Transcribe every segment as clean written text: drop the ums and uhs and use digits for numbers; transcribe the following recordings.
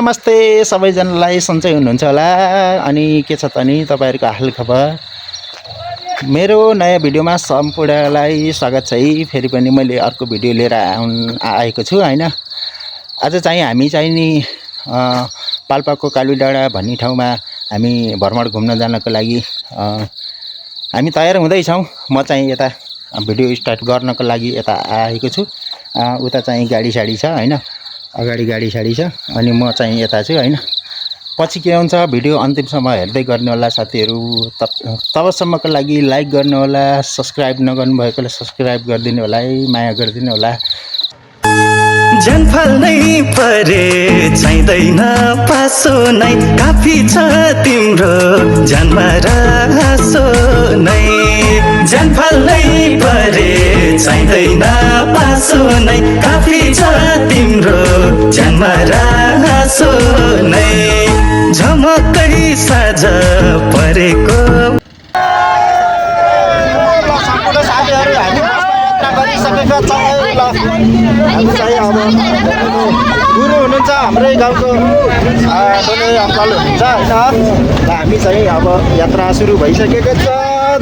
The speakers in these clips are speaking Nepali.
नमस्ते सबैजनालाई सन्चै हुनुहुन्छ होला अनि के छ त नि तपाईहरुको हालखबर मेरो नयाँ भिडियोमा सम्पूर्णलाई स्वागत छ है। फेरि पनि मैले अर्को भिडियो लिएर आएको छु हैन। आज चाहिँ हामी चाहिँ नि पाल्पाको कालुडाँडा भन्ने ठाउँमा हामी भ्रमण घुम्न जानको लागि हामी तयार हुँदै छौं। म चाहिँ यता भिडियो स्टार्ट गर्नको लागि यता आएको छु। उता चाहिँ गाडी साडी छ हैन, अगाडि गाडी साडी छ अनि म चाहिँ यता छु हैन। पछि के हुन्छ भिडियो अन्तिमसम्म हेर्दै गर्नु होला साथीहरु। तबसम्मको लागि लाइक गर्नु होला, सब्स्क्राइब नगर्नु भएकोले सब्स्क्राइब गरिदिनु होला है, माया गरिदिनु होला। जनफल नै परे चाहिँदैन पासो नै काफी छ तिम्रो जन्म रासो नै। जनफल नै परे चाहिँदैन पासो नै काफी छ तिम्रो जन्म रासो नै। झमकै साँझ परेको गुरु हुनुहुन्छ हाम्रै गाउँको ठुलो अङ्कल हुनुहुन्छ हैन। हामी चाहिँ अब यात्रा सुरु भइसकेको छ,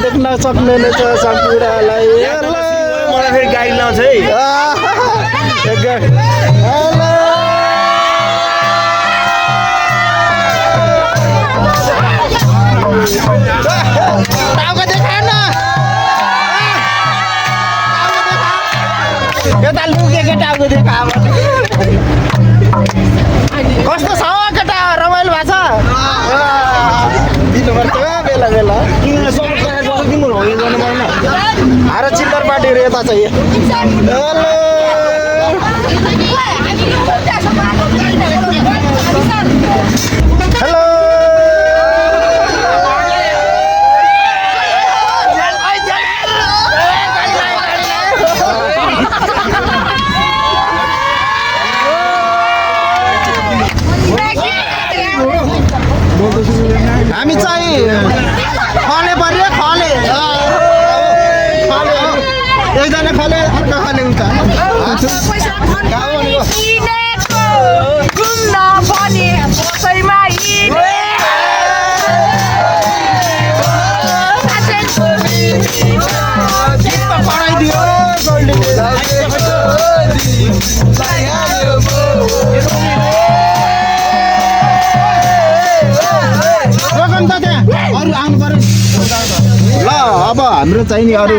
देख्न सक्नुहुनेछ सम्पूर्णलाई। मलाई फेरि गाडी लाउँछ है। यता लुकेको टाउको देखा कस्तो छ केटा, रमाइलो भएको छ दिनुपर्छ बेला बेला। अरे चिल्लर पार्टीहरू यता छ। हेलो हामी चाहिँ खले पर्यो खले एकजना खले अर्को खले हुन्छ। पढाइदियो अरू आउनु पर्यो ल। अब हाम्रो चाहिँ नि अरू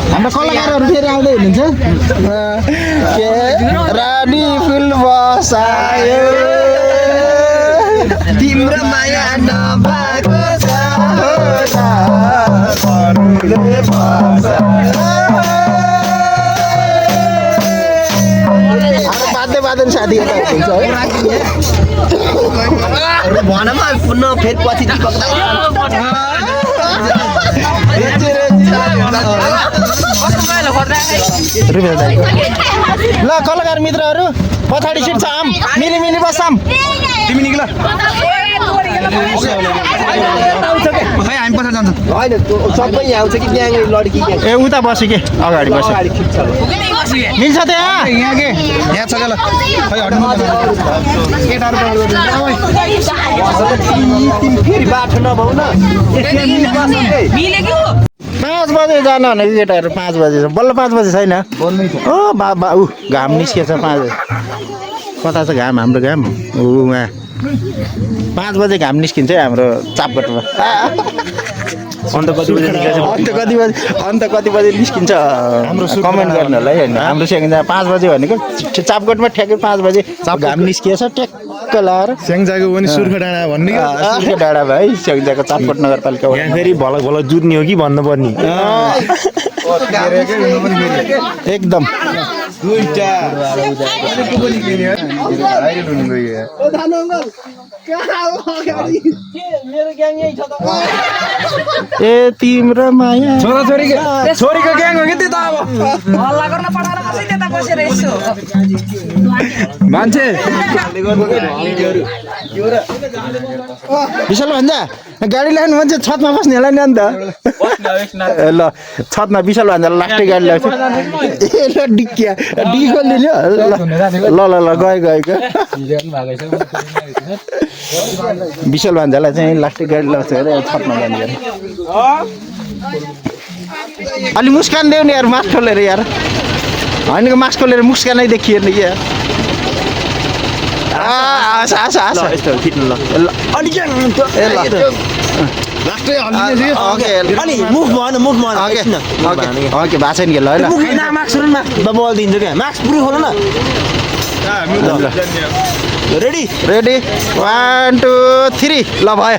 हाम्रो कलाकारहरू फेरि आउँदै हुनुहुन्छ। के रानी फुल बसायो तिम्रो माया नभएको छ बाध्य बादन साथी हुन्छ भनमा पुनः फेरि पछि ल कलाकार मित्रहरू पछाडि सिट छ, आम मिली मिली बसाम। तिमी निक्ल हामी पछि जान्छ होइन सबै यहाँ आउँछ कि ग्याङ लड्की ग्याङ। ए उता बस्यो के अगाडि बस्यो मिल्छ त्यहाँ यहाँ के यहाँ छ ल खै हट्नु फेरि बाटो नभाउ न 5 बजे जान भनेको केटाहरू 5 बजे बल्ल 5 बजे छैन। ओ बाबा ऊ घाम निस्केछ 5 बजे। कता छ घाम हाम्रो घाम ऊ वहाँ 5 बजे घाम निस्किन्छ है हाम्रो चापकटमा। अन्त कति बजे निस्किन्छ कमेन्ट गर्नु होला है। हाम्रो स्याङ्जा 5 बजे भनेको चापकटमा ठ्याक्कै 5 बजे घाम निस्किएछ ट्याक्क लाएर स्याङ्जाको पनि सुर्खा डाँडा भन्ने सुर्खा डाँडा भाइ स्याङ्जाको चापकट नगरपालिका यहाँ फेरि भलक भलक जुत्ने हो कि भन्नुपर्ने एकदम ए तिम्रो माया छोरीको ग्याङ हो कि त्यो त अब हल्ला गर्न पठाएर बस्यो त्यता बसेर यसो मान्छे विशाल भन्छ गाडी ल्याउनु मान्छे छतमा बस्नेलाई नि अन्त ल छतमा विशाल भान्जा लास्टै गाडी ल्याउँछ ए ल डिक्किया डिक्की खोलिदिने ल ल ल गयो विशाल भान्जालाई चाहिँ लास्टै गाडी ल्याउँछ अरे छतमा जाने अरे अलि मुस्कान देऊ नि यार मास्क खोलेर यार होइन मास्क खोलेर मुस्कानै देखिएन कि यार आशा यस्तो फिट्नु ल ओके भएको छैन कि ल रेडी रेडी 1 2 3 ल भयो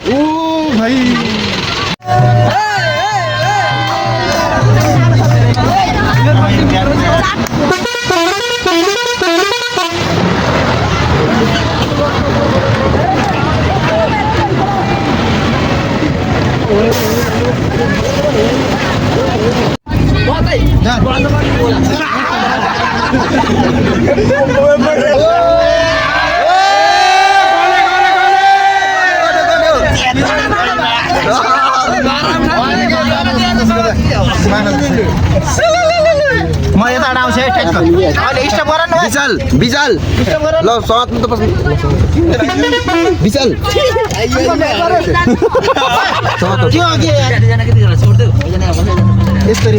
म यता आउँछु है ठ्याक्क अहिले स्टप गर न विशाल विशाल ल साथमा त बस्नु विशाल यस्तरी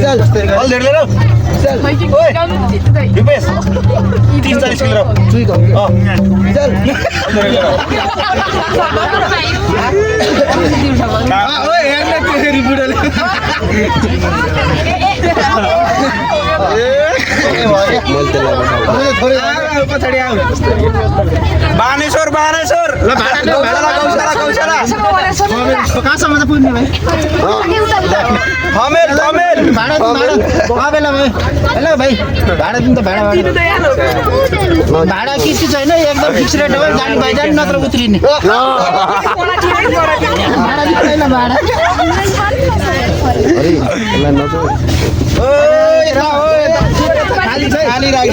बानेश्वर ल कहाँसम्म त पुग्ने भाइ भाडा हेलो भाइ भाडा दिनु त भाडा किस्ती छैन एकदम फिक्स रेट हो गाडी भाइ नत्र उत्रिने खाली भाइ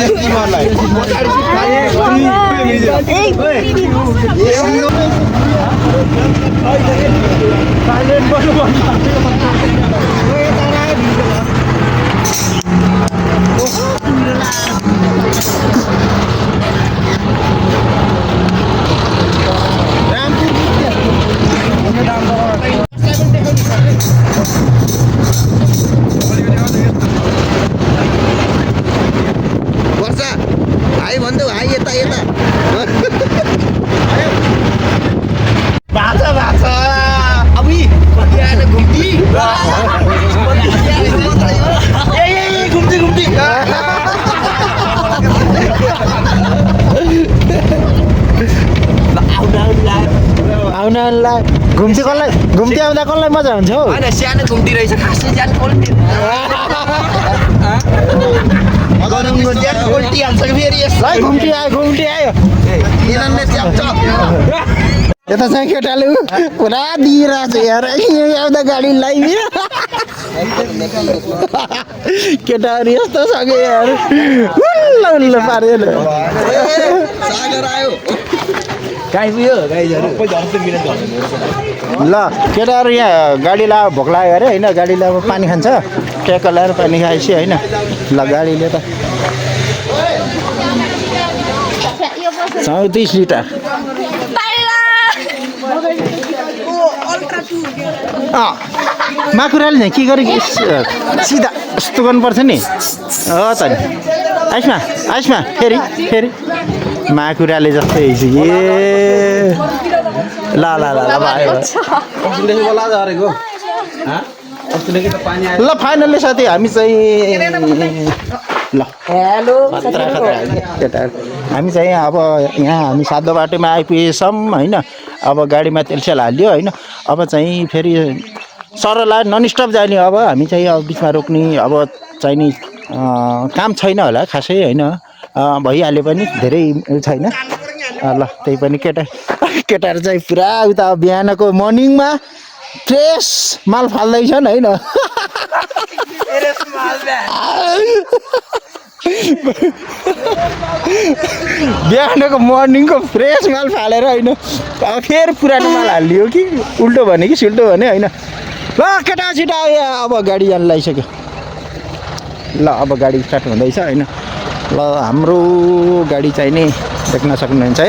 भन्दै भाइ यता यता आउनलाई घुम्ती आउँदा कसलाई मजा हुन्छ हौ होइन सानो घुम्ती रहेछ खासै ज्यान उल्टी हाल्छ फेरि घुम्ती आयो यता चाहिँ केटाले पुरा दिइरहेछ यार आउँदा गाडीलाई केटाहरू यस्तो सक्यो यार उल्ल पारेन ल केटाहरू यहाँ गाडी ला भोक लाग्यो अरे होइन गाडीले अब पानी खान्छ ट्याक्क लगाएर पानी खाएपछि होइन ल गाडीले त 34 लिटर माकुराले चाहिँ के गरेँ सिधा यस्तो गर्नुपर्छ नि हो त नि आइसमा फेरि माकुराले जस्तै ए ल भयो ल फाइनल्ली साथी हामी चाहिँ ल हेलो केटाहरू हामी चाहिँ अब यहाँ हामी सातो बाटोमा आइपुगेछौँ होइन अब गाडीमा तेलसेल हाल्यो होइन अब चाहिँ फेरि सरला नन स्टप जाने अब हामी चाहिँ अब बिचमा रोक्ने अब चाहिँ नि काम छैन होला खासै होइन भइहाल्यो पनि धेरै छैन ल त्यही पनि केटाहरू चाहिँ पुरा उता बिहानको मर्निङमा फ्रेस माल फाल्दैछन् होइन बिहानको मर्निङको फ्रेस माल फालेर होइन फेरि पुरानो माल हालिदियो कि उल्टो भने कि सिल्टो भने होइन। ल केटा छिटो आयो अब गाडी जानु लागिसक्यो। ल अब गाडी स्टार्ट हुँदैछ होइन। ल हाम्रो गाडी चाहिने देख्न सक्नुहुन्छ है।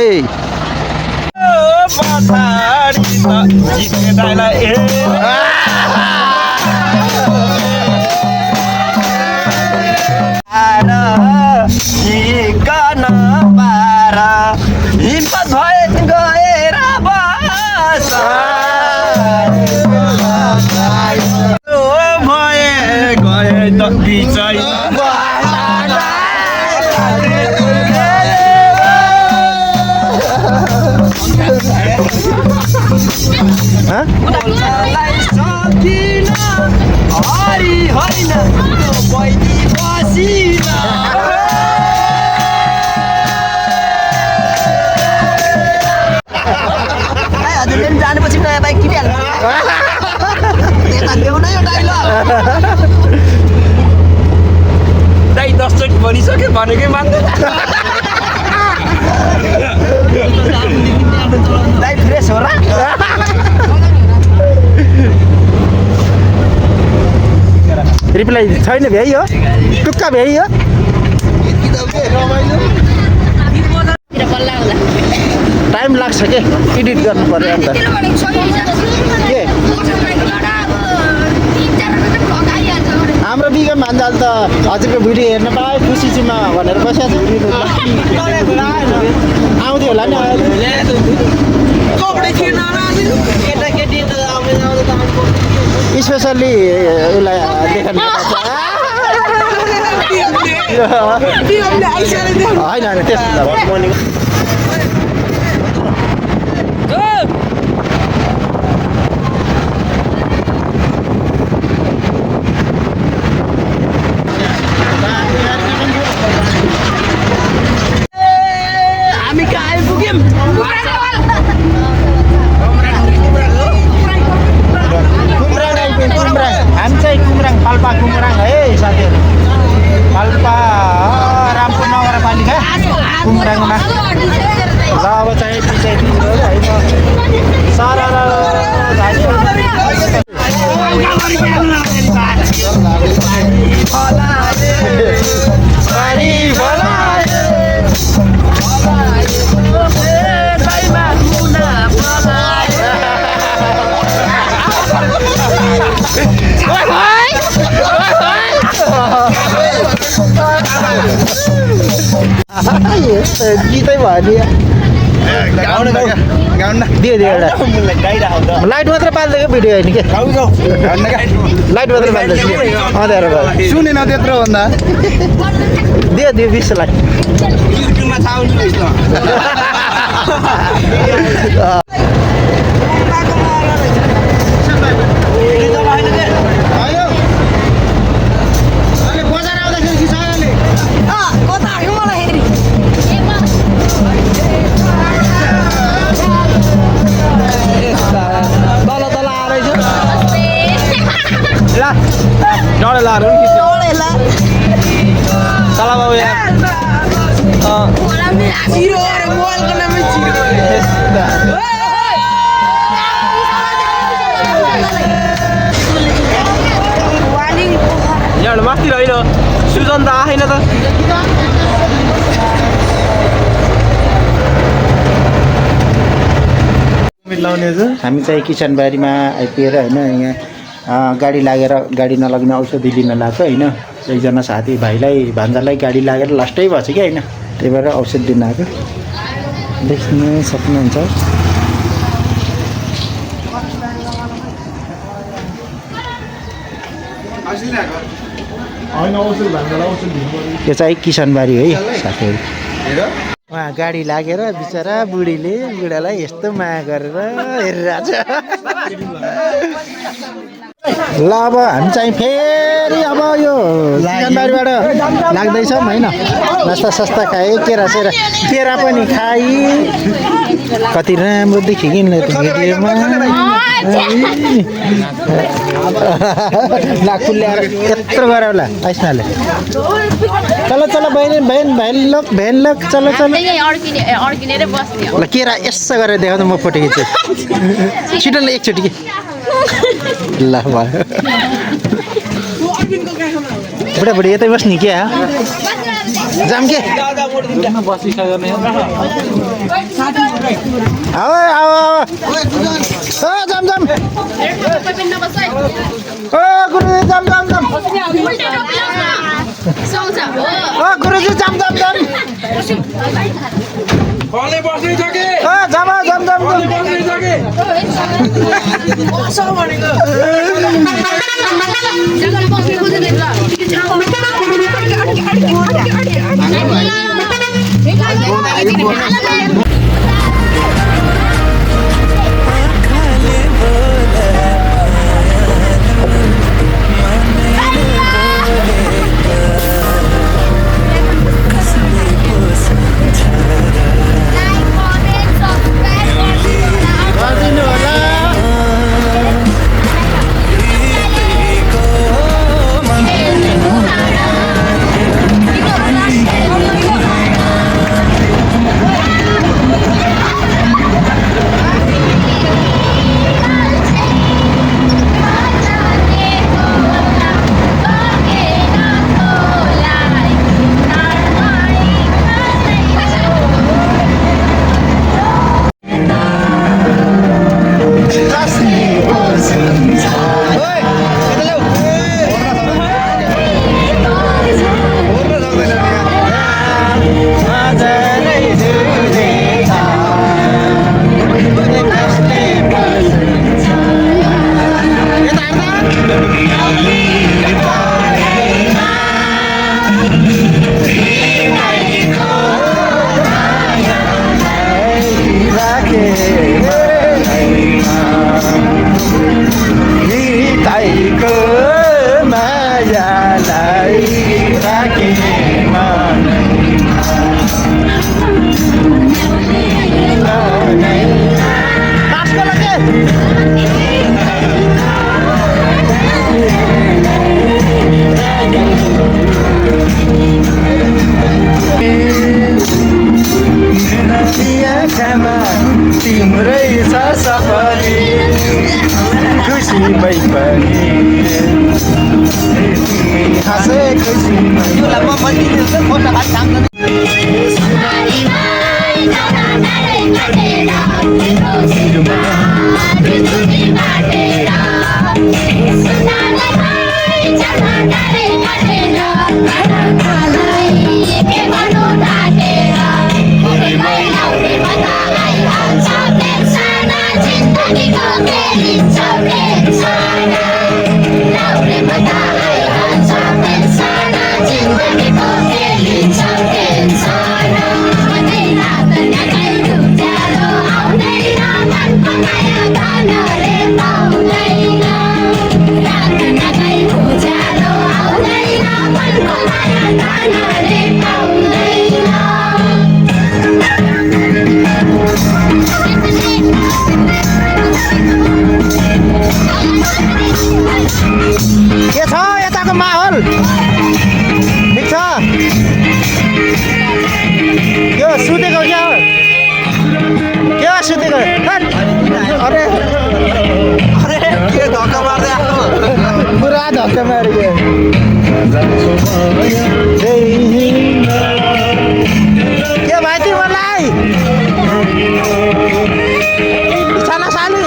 हिम्मत भए गएर बस भए गए त बिचै सकिन हरि होइन बैनी बसिन हजुरले पनि जानेपछि नयाँ बाइक किनिहाल्नु ल्याउन यो डाइलग दाइ 10 चोटि भनिसक्यो भनेकै मान्दैन दाइ फ्रेस हो र रिप्लाई छैन भ्याइ हो टुक्का भ्याइ हो। टाइम लाग्छ के एडिट गर्नु पर्यो अन्त के हाम्रो बिगम भन्दा त हजुरको भिडियो हेर्न पाएँ खुसीमा भनेर बसिएको आउँथ्यो होला नि स्पेसल्ली उसलाई देखाउनु होइन होइन त्यस्तो हामी चाहिँ कुमराङ पाल्पा कुमराङ है साथीहरू। पाल्पा रामपुर नगरपालिका कुमराङमा। ल अब चाहिँ पिछाइ दिनु होइन सारा गीतै भयो नि दियो एउटा लाइट मात्रै पाल्दिएको भिडियो होइन के लाइट मात्रै पाल्दैछ अँध्यारो भयो सुनेन त्यत्रो भन्दा दियो 20 लाख युट्युबमा डढे लाएर चला बाबु यहाँ माथि होइन सुजन त आएन त हामी चाहिँ किचनबारीमा आइपुगेर होइन यहाँ गाडी लागेर गाडी नलग्ने औषधि लिन लाग्यो होइन। एकजना साथी भाइलाई भान्जालाई गाडी लागेर लास्टै भएछ कि होइन त्यही भएर औषध लिन आएको देख्न सक्नुहुन्छ। यो चाहिँ किसनबारी है साथीहरू। उहाँ गाडी लागेर बिचरा बुढीले बुढालाई यस्तो माया गरेर हेरिरहेछ। ल अब हामी चाहिँ फेरि अब यो चिकनबारीबाट लाग्दैछौँ होइन नास्ता सस्ता खाएँ केरा पनि खाइ कति राम्रो देखियो कि भिडियोमा नागपुर ल्याएर यत्रो गरेर होला आइसनाले चलो भ्यान लक चलो ल केरा यसो गरेर देखाउँदा म फोटो खिच्छु छिटो ल एकचोटि कि ल भयो बुढाबुढी यतै बस्ने के जाम के जाम गुरुजी जाम गुरुजी जाम तिम्रै छ सफरी खुसी भई पनि खासै खुसी के छ यताको माहौल ठिक छ यो सुतेको क्या हो के सुतेको अरे के धक्का मार्दै आएको पुरा धक्का मारेको के भाइ तिमीलाई साना साली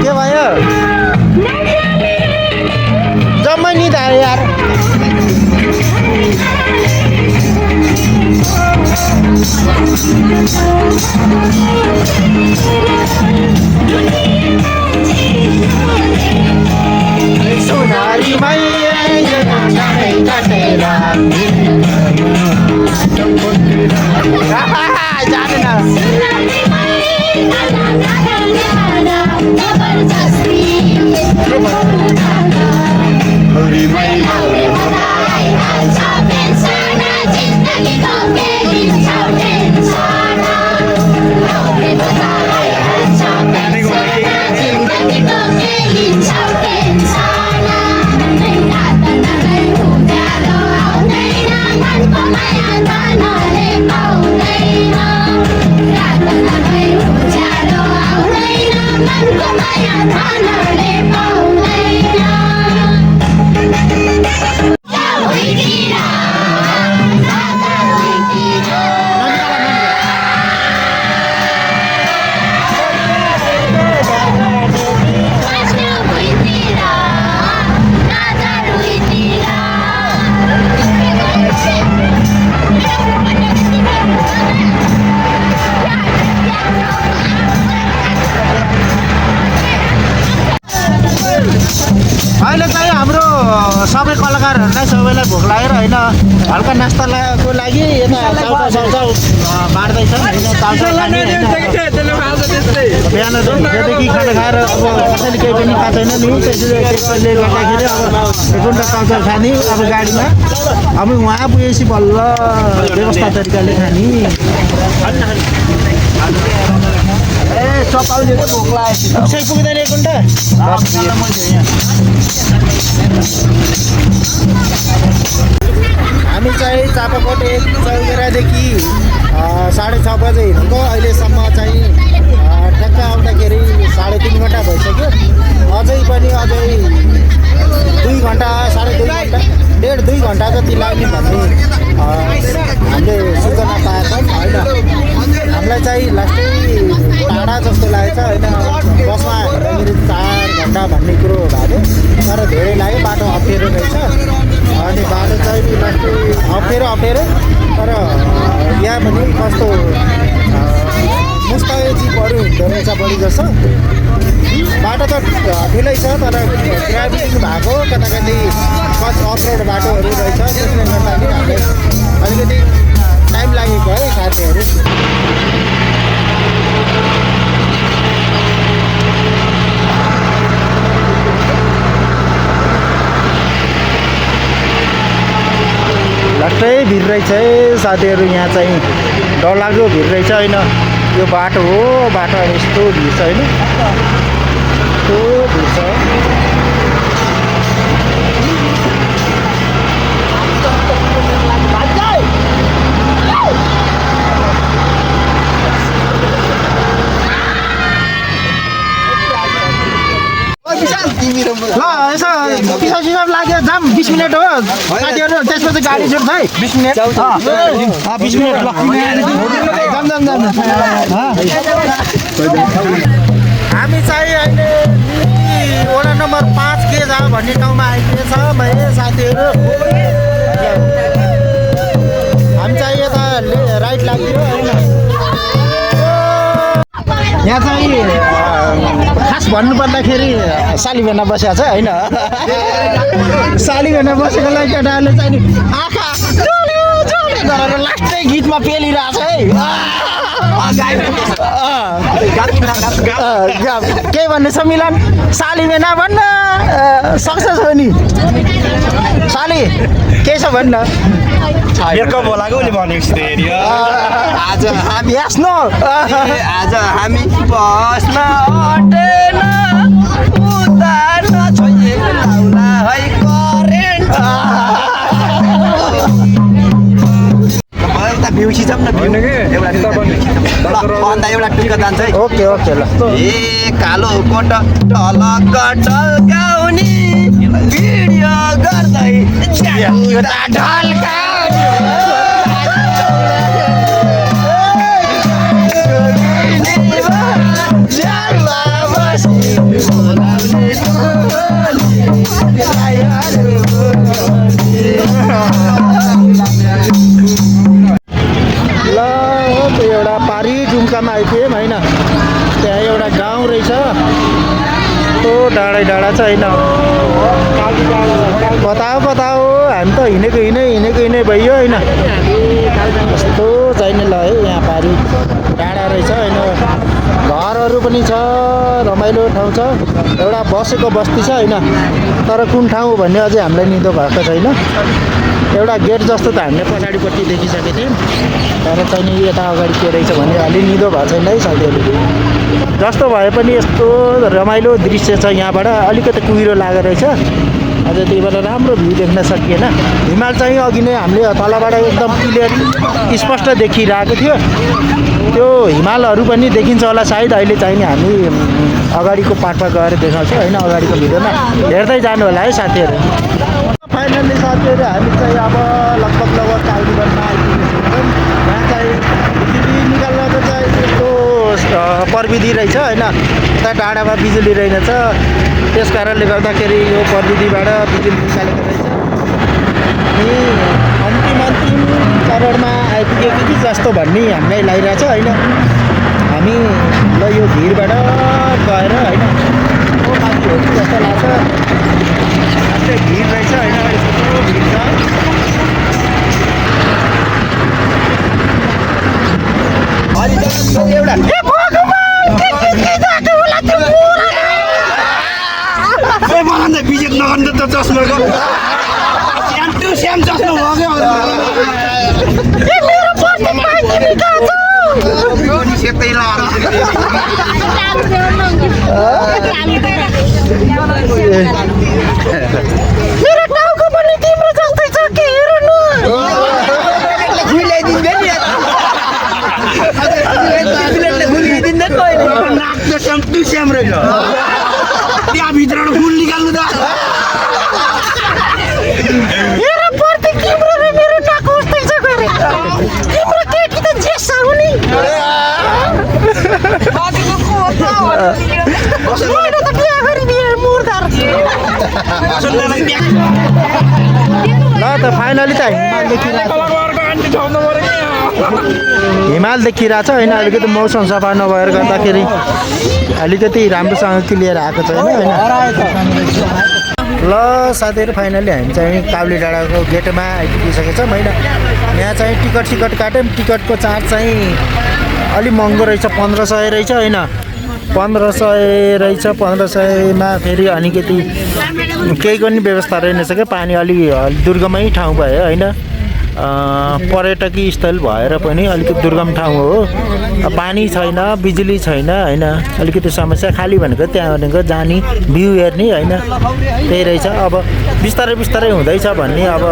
के भयो जम्मै नि त यार सोनारी मैया काटेर जानेन अहिले चाहिँ हाम्रो सबै कलाकारहरूलाई सबैलाई भोक लागेर होइन हल्का नास्ताको लागि यता चाउचाउ बाँड्दैछ होइन चाउचाउ खाने होइन बिहान जतिदेखि खाना खाएर अब कसैले केही पनि खाएको छैन नि त्यसले गर्दाखेरि अब गुन्डा चाउचाउ खाने अब गाडीमा अब उहाँ पुगेपछि बल्ल व्यवस्था तरिकाले खाने चपाउने भोक लागेको पुग्छ पुग्दैन एक घन्टा हामी चाहिँ चापाकोट 1 चौकेरादेखि 6:30 बजे हिँडेको अहिलेसम्म चाहिँ ठ्याक्क आउँदाखेरि 3.5 घन्टा भइसक्यो अझै 2 घन्टा 2.5 घन्टा 1.5-2 घन्टा जति लाग्ने भन्ने हामीले सूचना पाएछौँ होइन हामीलाई चाहिँ लास्टै टाढा जस्तो लागेछ होइन बसमा हिँड्दाखेरि 4 घन्टा भन्ने कुरो भएको थियो तर धेरै लाग्यो बाटो अप्ठ्यारो रहेछ अनि बाटो चाहिँ लास्टै अप्ठ्यारो तर यहाँ पनि कस्तो मुस्तै जिपहरू हिँड्दो रहेछ बढी जस्तो बाटो त ठुलै छ तर ट्राफिक भएको कताकति अफरोड बाटोहरू रहेछ त्यसले गर्दाखेरि हामीलाई अलिकति टाइम लागेको है साथीहरू लास्टै भिड रहेछ है साथीहरू यहाँ चाहिँ डरलाग्दो भिड रहेछ होइन यो बाटो हो बाटो यस्तो भिड छ होइन यस्तो भिड छ ल यसो पिसाब लाग्यो जाम 20 मिनट हो साथीहरू त्यसपछि गाडी जोड्छ है 20 मिनट 20 मिनट ल जाम हामी चाहिँ अहिले वडा नम्बर 5 के जा भन्ने ठाउँमा आइपुगेछ मैले साथीहरू हामी चाहिँ यता राइट लाग्यो होइन यहाँ चाहिँ खास भन्नुपर्दाखेरि सालीभेना बसेको छ होइन सालीभेना बसेकोलाई केटाहरूले चाहिँ आँखा गरेर लास्टै गीतमा पेलिरहेछ है के भन्ने छ मिलन सालीभेना भन्न सक्सेस हो नि साली के छ भन्न बोलाएको उसले भनेको आज हामी यास्नो आज हामी बस्न अटेन उदान छोए लाउला है करेन्ट एउटा भ्यू खिचौँ न एउटा टुक्का जान्छ है ओके ओके ल ए कालो कोट ढलक ढल्काउने भिडियो गर्दै ल एउटा पारी डुम्कामा आइपुग्यौँ होइन त्यहाँ एउटा गाउँ रहेछ कस्तो डाँडै डाँडा छ होइन कता हो हामी त हिँडेको हिँडै भइयो होइन कस्तो चाहिने ल है यहाँ पारी डाँडा रहेछ होइन घरहरू पनि छ रमाइलो ठाउँ छ एउटा बसेको बस्ती छ होइन तर कुन ठाउँ भन्ने अझै हामीलाई निदो भएको छैन एउटा गेट जस्तो त हामीले पछाडिपट्टि देखिसकेको थियौँ तर चाहिँ यता अगाडि के रहेछ भने अलि निदो भएको छैन है साथीहरू जस्तो भए पनि यस्तो रमाइलो दृश्य छ यहाँबाट अलिकति कुहिरो लागेको रहेछ अझ त्यही भएर राम्रो भ्यू देख्न सकिएन। हिमाल चाहिँ अघि नै हामीले तलबाट एकदम क्लियर स्पष्ट देखिरहेको थियो। त्यो हिमालहरू पनि देखिन्छ होला सायद। अहिले चाहिँ हामी अगाडिको पार्टमा गएर देखाउँछौँ होइन, अगाडिको भिडियोमा हेर्दै जानु होला है साथीहरू। फाइनल्ली साथीहरू हामी चाहिँ अब लगभग काउलीवनमा आइपुगेको छौँ। यहाँ चाहिँ बिजुली निकाल्नको चाहिँ यस्तो प्रविधि रहेछ होइन, यता डाँडामा बिजुली रहेनछ, त्यस कारणले गर्दाखेरि यो प्रविधिबाट बिजुली निकालेको रहेछ। अनि अन्तिम चरणमा आइपुगेको कि जस्तो भन्ने हामीलाई लागिरहेछ होइन। हामी ल यो भिरबाट गएर होइन माथि हो कि जस्तो लाग्छ। त्यही भिड रहेछ होइन, यस्तो भिड छ। विजेट नगर्नु त चस्माको श्याम चस्मा मेरो टाउको पनि तिम्रो जस्तै छ के हेर्नु। श्याम रहेछ त्यहाँभित्र फुल निकाल्नु त मेरो प्रति तिम्रो र मेरो टाउको उस्तै छ गरे। तिम्रो केटी त जेस हो नि। मैले त बिहा गरिदिएँ मुर्दार। ल त फाइनली त हिमाल देखिरहेछ होइन। अलिकति मौसम सफा नभएर गर्दाखेरि अलिकति राम्रोसँग क्लियर आएको छैन होइन। ल साथीहरू फाइनली हामी चाहिँ काउली डाँडाको गेटमा आइपुगिसकेको छौँ होइन। यहाँ चाहिँ टिकट काट्यौँ। टिकटको चार्ज चाहिँ अलिक महँगो रहेछ, 1500 रहेछ होइन। 1500 रहेछ। 1500मा फेरि अलिकति केही पनि व्यवस्था रहेनछ क्या। पानी अलि दुर्गमै ठाउँ भयो होइन। पर्यटकीय स्थल भएर पनि अलिकति दुर्गम ठाउँ हो। पानी छैन, बिजुली छैन होइन। अलिकति समस्या। खाली भनेको त्यहाँ भनेको जाने भ्यू हेर्ने होइन, त्यही रहेछ। अब बिस्तारै हुँदैछ भन्ने अब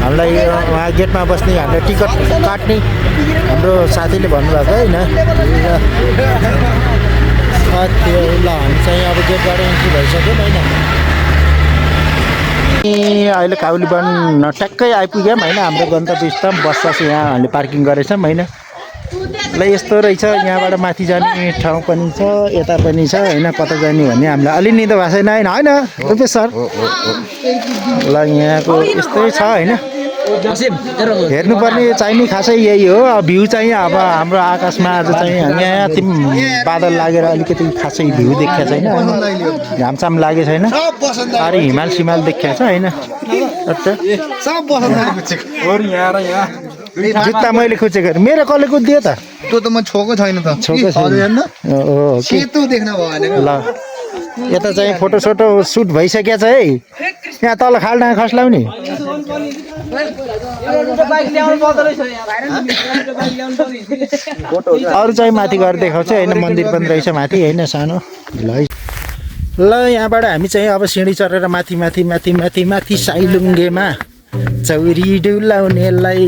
हामीलाई उहाँ गेटमा बस्ने हामीलाई टिकट काट्ने हाम्रो साथीले भन्नुभएको होइन। ल हामी चाहिँ अब गेटबाट एन्ट्री भइसक्यौँ होइन। अहिले काउली वन ट्याक्कै आइपुग्यौँ होइन। हाम्रो गन्तव्य स्थल बस यहाँ हामीले पार्किङ गरेछौँ होइन। ल यस्तो रहेछ। यहाँबाट माथि जाने ठाउँ पनि छ, यता पनि छ होइन। कता जाने भन्ने हामीलाई अलि निदो भएको छैन होइन रुपेश सर। ल यहाँको यस्तै छ होइन। हेर्नुपर्ने चाहिने खासै यही हो। भ्यू चाहिँ अब हाम्रो आकाशमा आज चाहिँ यहाँ बादल लागेर अलिकति खासै भ्यू देखिएको छैन, घामसाम लागेको छैन। अरे हिमाल सिमाल देखिएको छ होइन। जुत्ता मैले खोजेको मेरो कसले कुदियो त? त्यो त म छोको छैन त। छोको छैन। हो सेतो देख्न भयो ल यता चाहिँ फोटोसोटो सुट भइसकेको छ है। यहाँ तल खाल्डा खस्लाउने अरू चाहिँ माथि गएर देखाउँछ होइन। मन्दिर पनि रहेछ माथि होइन सानो। ल यहाँबाट हामी चाहिँ अब सिँढी चढेर माथि साइलुङ्गेमा चौरी डुलाउनेलाई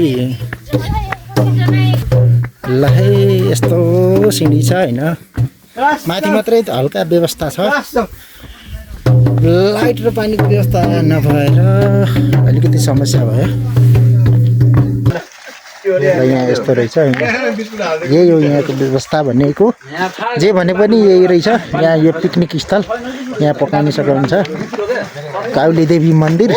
ल है यस्तो सिँढी छ होइन। माथि मात्रै हल्का व्यवस्था छ, लाइट र पानीको व्यवस्था नभएर अलिकति समस्या भयो। र यहाँ यस्तो रहेछ होइन। यही हो यहाँको व्यवस्था भनेको। जे भने पनि यही रहेछ। यहाँ यो पिकनिक स्थल, यहाँ पकाउन सक्नुहुन्छ। काउली देवी मन्दिर।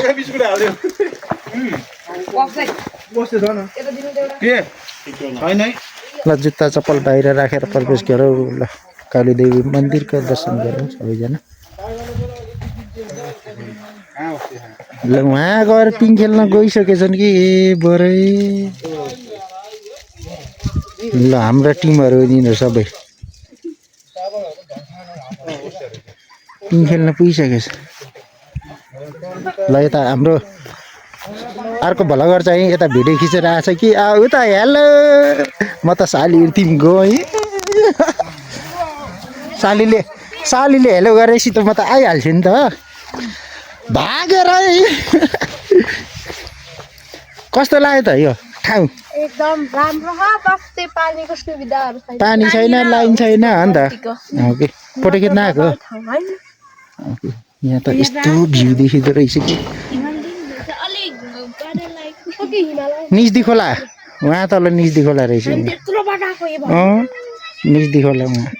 ल जुत्ता चप्पल बाहिर राखेर प्रवेश गरौँ। ल काली देवी मन्दिरको दर्शन गरौँ सबैजना। ल उहाँ गएर पिङ खेल्न गइसकेछन् कि बरै। ल हाम्रा टिमहरू यिनीहरू सबै पिङ खेल्न पुगिसकेछ। ल यता हाम्रो अर्को भ्लगर चाहिँ यता भिडियो खिचेर आएछ कि उता हेलो म त साली तिमी गएँ। सालीले हेलो गरेपछि त म त आइहाल्छु नि त। भागेर है कस्तो लाग्यो त यो ठाउँ एकदम राम्रो छ बस्दै पानीको सुविधाहरू छैन पानी छैन लाइन छैन अन्त ओके फोटो खिच्न आएको यहाँ त यस्तो भ्यू देखिँदो रहेछ कि निजदी खोला उहाँ तल निजदी खोला रहेछ निजदी खोला उहाँ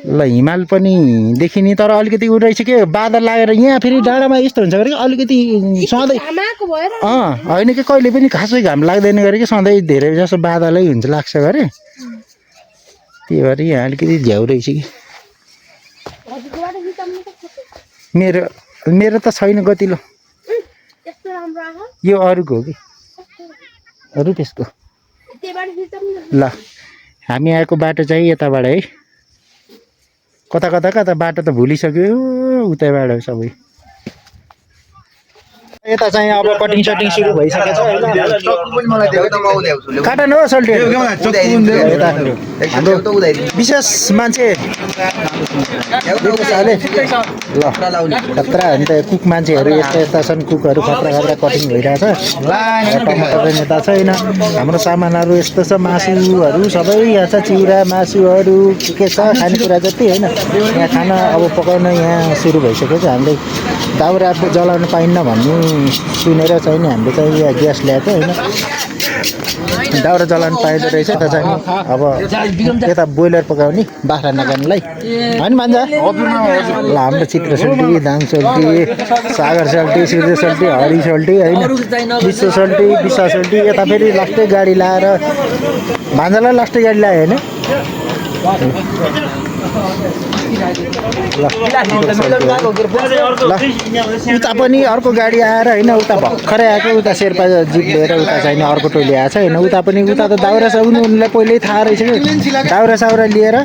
ल हिमाल पनि देखिने तर अलिकति उ रहेछ कि बादल लागेर यहाँ फेरि डाँडामा यस्तो हुन्छ कि अलिकति सधैँ होइन कि कहिले पनि खासै घाम लाग्दैन गरे कि सधैँ धेरै जसो बादलै हुन्छ लाग्छ गरे त्यही भएर यहाँ अलिकति झ्याउ रहेछ कि मेरो त छैन गतिलो यो अरूको हो कि रुपेशको ल हामी आएको बाटो चाहिँ यताबाट है कता बाटो त भुलिसक्यो उतैबाट सबै यता चाहिँ अब कटिङ सटिङ सुरु भइसकेको छ काटन हो सल्टी हाम्रो विशेष मान्छे ल खतरा हो नि त कुक मान्छेहरू यस्ता छन् कुकहरू खतरा कटिङ भइरहेछ टमाटर नेता छैन हाम्रो सामानहरू यस्तो छ मासुहरू सबै यहाँ छ चिउरा मासुहरू के छ खानेकुरा जति होइन यहाँ खाना अब पकाउन यहाँ सुरु भइसकेको छ हामीले दाउरा जलाउन पाइन्न भन्ने सुनेर चाहिँ हामीले चाहिँ यहाँ ग्यास ल्याएको होइन दाउरा जलाउन पाइँदो रहेछ त चाहिँ अब यता बोइलर पकाउने बाख्रा नगान्नलाई होइन मान्छे ल हाम्रो चित्र सोल्टी धान सोल्टी सागर सोल्टी सूर्य सोल्टी हरि सोल्टी होइन विश्व सोल्टी यता फेरि लास्टै गाडी लाएर भान्जालाई लास्टै गाडी ल्यायो होइन ल उता पनि अर्को गाडी आएर होइन उता भर्खरै आएको उता शेर्पा जिप लिएर उता चाहिँ अर्को टोली आएको छ होइन उता त दाउरा साउनु उनीलाई पहिल्यै थाहा रहेछ कि दाउरा साउरा लिएर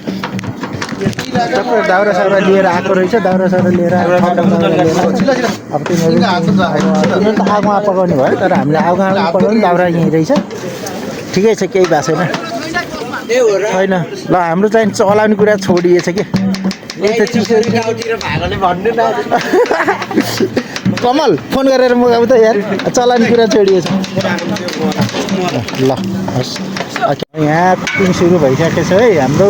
आएको रहेछ दाउरा साउरा लिएर अब तिनीहरू त आगोमा पकाउने भयो तर हामीले आगोमा पकाउने दाउरा यहीँ रहेछ ठिकै छ केही भएको छैन ल हाम्रो चाहिँ चलाउने कुरा छोडिएछ कि कमल फोन गरेर मगाऊ त यार चलाउने कुरा छोडिएछ ल यहाँ कुकिङ सुरु भइसकेको छ है हाम्रो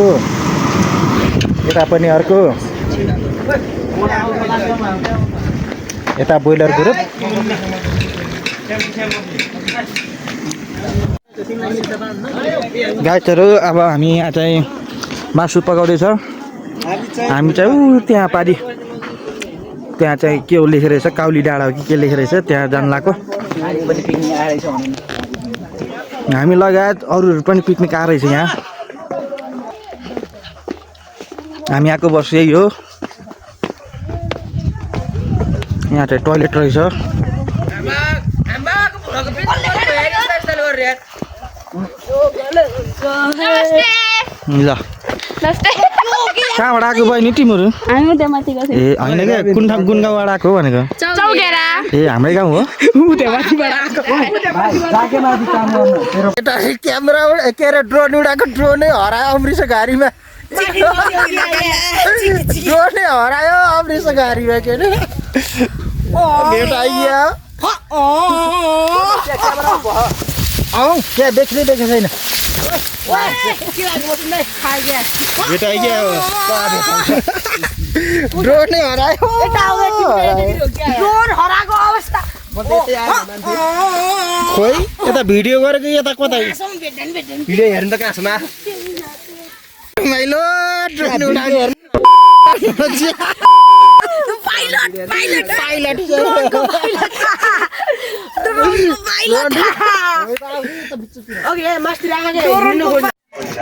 यता पनि अर्को यता बोइलर ग्रुप गाइजहरू अब हामी यहाँ चाहिँ मासु पकाउँदैछ हामी चाहिँ त्यहाँ पारि त्यहाँ चाहिँ के हो लेखेर रहेछ काउली डाँडा हो कि के लेखेर रहेछ त्यहाँ जानु लाग्यो हामी लगायत अरूहरू पनि पिकनिक आएर रहेछ यहाँ हामी आएको वर्ष यही हो यहाँ चाहिँ टोइलेट रहेछ ल कहाँबाट आएको बहिनी तिमीहरू ए होइन क्या कुन ठाउँ कुन गाउँबाट आएको भनेको ए हाम्रै गाउँ हो क्यामेरा के अरे ड्रोन उडाएको ड्रोनै हरायो अमृत घारीमा ड्रोनै हरायो अमृत घारीमा के अरे भेट आइया क्या देख्नै देखेको छैन ड्रोनै हरायो खोइ यता भिडियो गरेको यता कता भिडियो हेर्नु त कहाँसम्म माइलो ड्रोन उडाउने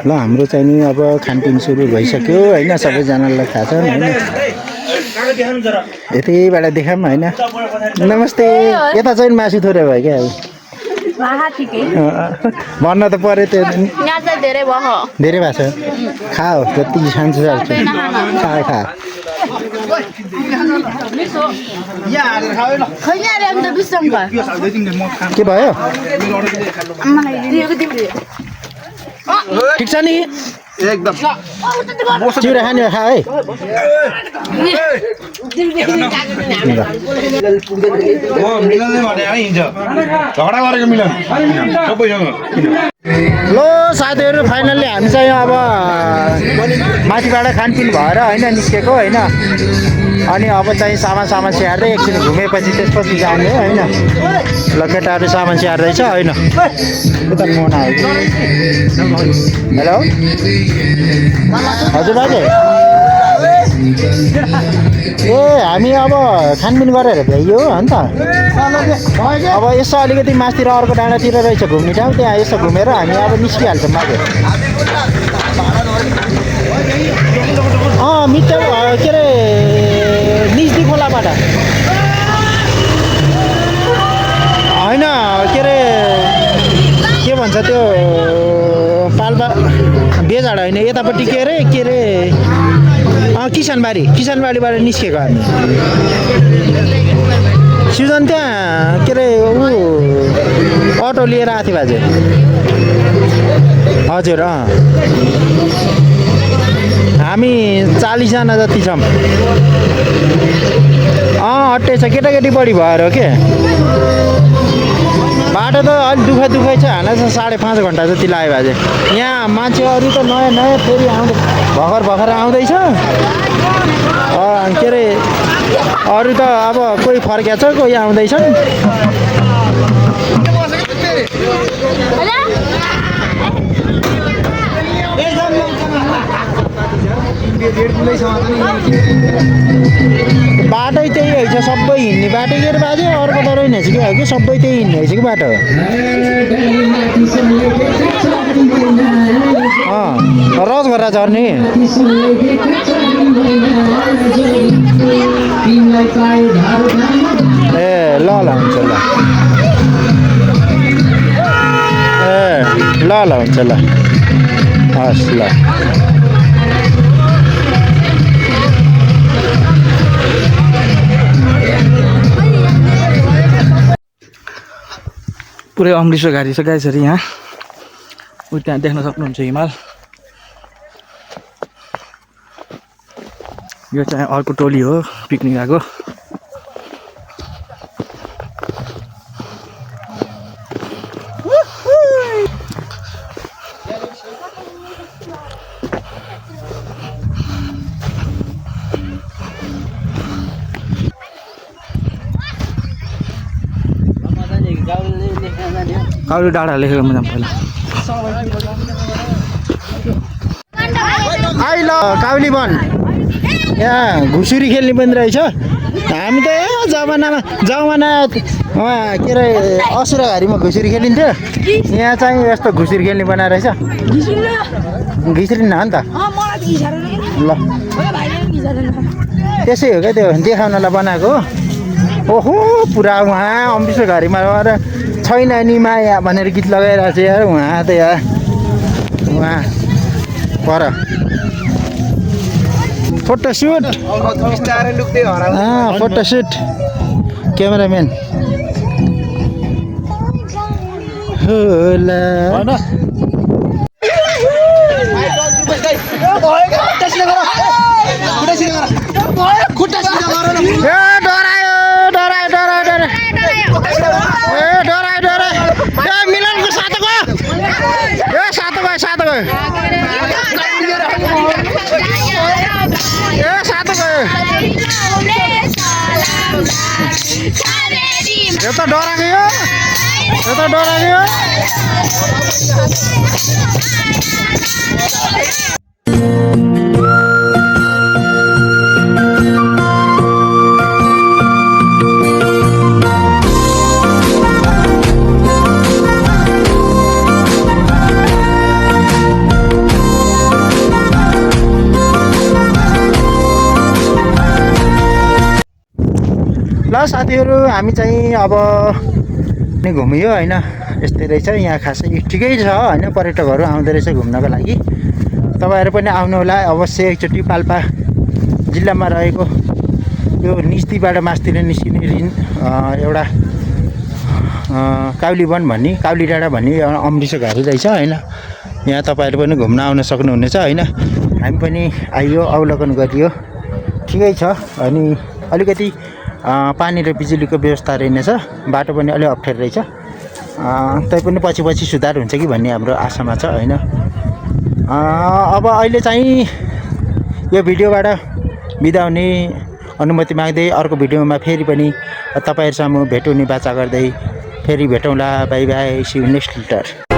ल हाम्रो चाहिँ नि अब खानपिन सुरु भइसक्यो होइन सबैजनालाई थाहा छ होइन यतिबाट देखाऊँ होइन नमस्ते यता चाहिँ मासु थोरै भयो क्या भन्न त पऱ्यो त्यो धेरै भएको छ खाओ जति खान्छ खा के भयो ठिक छ नि एकदम चिउरा खाने खा है मिलनले भने हिँड्छ झगडा गरेको मिलन सबैसँग लो साथीहरू फाइनल्ली हामी चाहिँ अब माथिबाट खानपिन भएर होइन निस्केको होइन अनि अब चाहिँ सामान स्याहार्दै एकछिन घुमेपछि त्यसपछि जाने होइन ल केटाहरू सामान स्याहार्दैछ होइन उता फोन आयो हेलो हजुर बाजे ए हामी अब खानपिन गरेर भ्याइयो हो नि त अब यसो अलिकति मासतिर अर्को डाँडातिर रहेछ घुम्ने ठाउँ त्यहाँ यसो घुमेर हामी अब निस्किहाल्छौँ माथि मिटर के अरे निस्दी खोलाबाट होइन के अरे के भन्छ त्यो पाल्पा बेजाड होइन यतापट्टि के अरे किसानबारीबाट निस्केको हामी सिजन त्यहाँ के अरे अटो लिएर आएको थियो बाजे हजुर हामी 40 जना जति छौँ अट्टै छ केटाकेटी बढी भएर हो के बाटो त अलिक दुःखै छ हाना चाहिँ 5.5 घन्टा जति लाग्यो बाजे यहाँ मान्छेहरू त नयाँ फेरि भर्खर आउँदैछ के अरे अरू त अब कोही फर्किया छ कोही आउँदैछन् बाटै त्यही होइन सबै हिँड्ने बाटो के अरे बाजे अर्को त रहेनछ कि कि सबै त्यही हिँड्ने रहेछ कि बाटो रजघरा झर्ने ए ल हुन्छ ल ल हुन्छ ल हस् ल पुरै अमृतसर घारी छ गाइसहरू यहाँ उ त्यहाँ देख्न सक्नुहुन्छ हिमाल यो चाहिँ अर्को टोली हो पिकनिक आएको काउली डाँडा लेखेको म पहिला ल काउली वन यहाँ घुसुरी खेल्ने पनि रहेछ हामी त जमाना के अरे असुराघारीमा घुसुरी खेलिन्थ्यो यहाँ चाहिँ यस्तो घुसुरी खेल्ने बनाएर रहेछ घिच्रिन्न हो नि त ल त्यसै हो क्या त्यो देखाउनलाई बनाएको ओहो पुरा उहाँ अमृतसर घारीमा गएर छैन नि माया भनेर गीत लगाइरहेको छ यार उहाँ त यार उहाँ पर फोटोसुट फोटोसुट क्यामेराम्यान होला मिलनको साथको यो त डराएको ल साथीहरू हामी चाहिँ अब नै घुमियो होइन यस्तै रहेछ यहाँ खासै ठिकै छ होइन पर्यटकहरू आउँदो रहेछ घुम्नको लागि तपाईँहरू पनि आउनु होला अवश्य एकचोटि पाल्पा जिल्लामा रहेको यो निस्तीबाट मास्तिर निस्किने एउटा काउली वन भन्ने काउली डाँडा भन्ने अमृतसर घारी रहेछ होइन यहाँ तपाईँहरू पनि घुम्न आउन सक्नुहुनेछ होइन। हामी पनि आइयो, अवलोकन गरियो, ठिकै छ। अनि अलिकति पानी र बिजुलीको व्यवस्था रहेनछ, बाटो पनि अलि अप्ठ्यारो रहेछ। तैपनि पछि सुधार हुन्छ कि भन्ने हाम्रो आशामा छ होइन। अब अहिले चाहिँ यो भिडियोबाट बिदा हुने अनुमति माग्दै अर्को भिडियोमा फेरि पनि तपाईँहरूसँग भेट हुने बाचा गर्दै फेरि भेटौँला। Bye bye, see you next letter.